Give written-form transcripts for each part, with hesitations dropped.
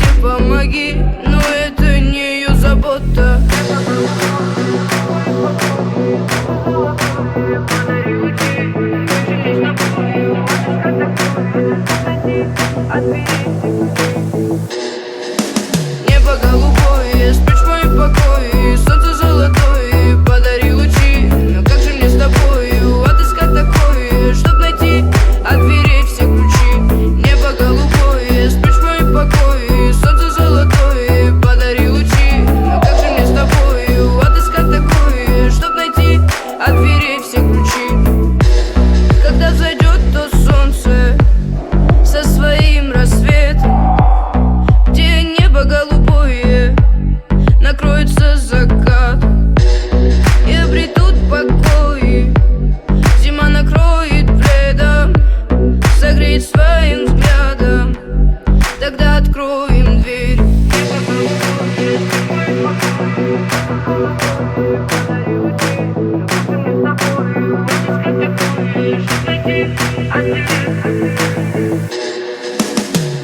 счастье помоги, но это не ее забота. Небо голубое, спишь в моем покое, солнце золотое, подари лучи. Но как же мне с тобою отыскать такое, чтоб найти от дверей все ключи? Небо голубое, спишь в моем покое, солнце золотое, подари лучи. Но как же мне с тобою отыскать такое, чтоб найти от дверей все ключи? Когда зайдет то солнце со своим рассветом, где небо голубое накроется закат, и обретут покой, зима накроет пледом, согреет своим взглядом, тогда откроем дверь.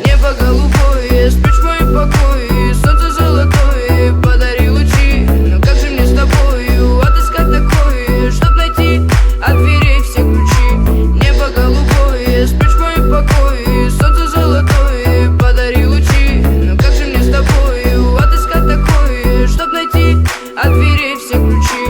Небо голубое, спишь в моем покое, солнце золотое, подари лучи. Но как же мне с тобою отыскать такое, чтоб найти от дверей все ключи? Небо голубое, спишь в моем покое, солнце золотое, подари лучи. Но как же мне с тобою отыскать такое, чтоб найти от дверей все ключи?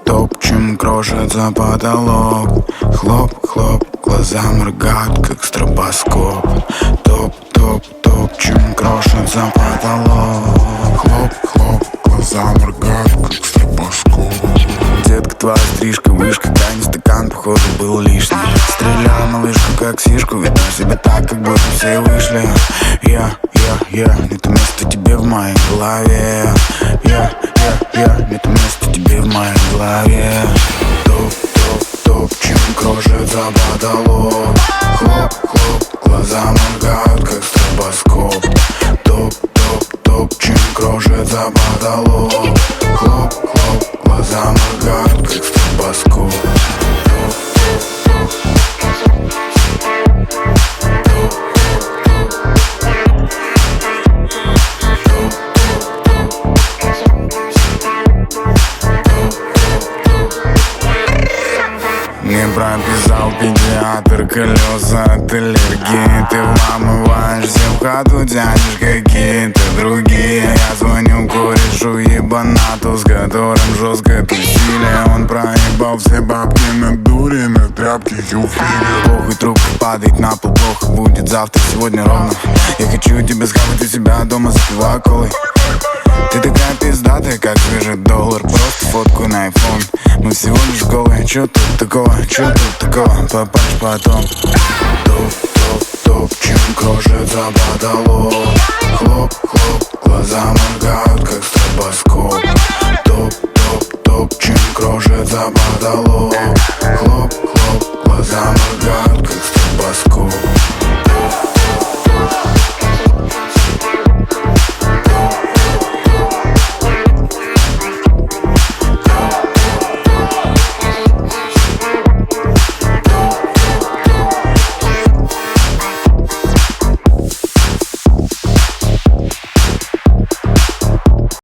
Топчем, крошится потолок. Хлоп, глаза моргают, как стробоскоп. Топчем, крошится потолок. Хлоп, глаза моргают, как стробоскоп. Детка, твоя стрижка, вышка, крайний стакан, походу, был лишний. Стреляю малышку, как сишку, веду себя так, как будто все вышли. Я, нет места тебе в моей голове. Я, нет места тебе в моей голове. Топчем, крошится потолок. Хлоп, глаза моргают, как стробоскоп. Топчем, крошится потолок. Хлоп, глаза моргают, как стробоскоп. Не прописал педиатр колеса от аллергии. Ты вламываешься в хату, тянешь какие-то другие. Я звоню корешу ебанату, с которым жестко тусили. Он проебал все бабки на дуре, на тряпке юфили. Похуй, трубка падает на пол, плохо будет завтра, сегодня ровно. Я хочу тебя схавать у себя дома, запивая колой. Ты такая пиздатая, как свежий доллар. Просто фотку на iPhone. Мы всего лишь голые, чё тут такого, попасть потом. Топчем, крошится потолок. Хлоп, глаза моргают, как стробоскоп. Топчем, крошится потолок. Хлоп, глаза моргают, как стробоскоп.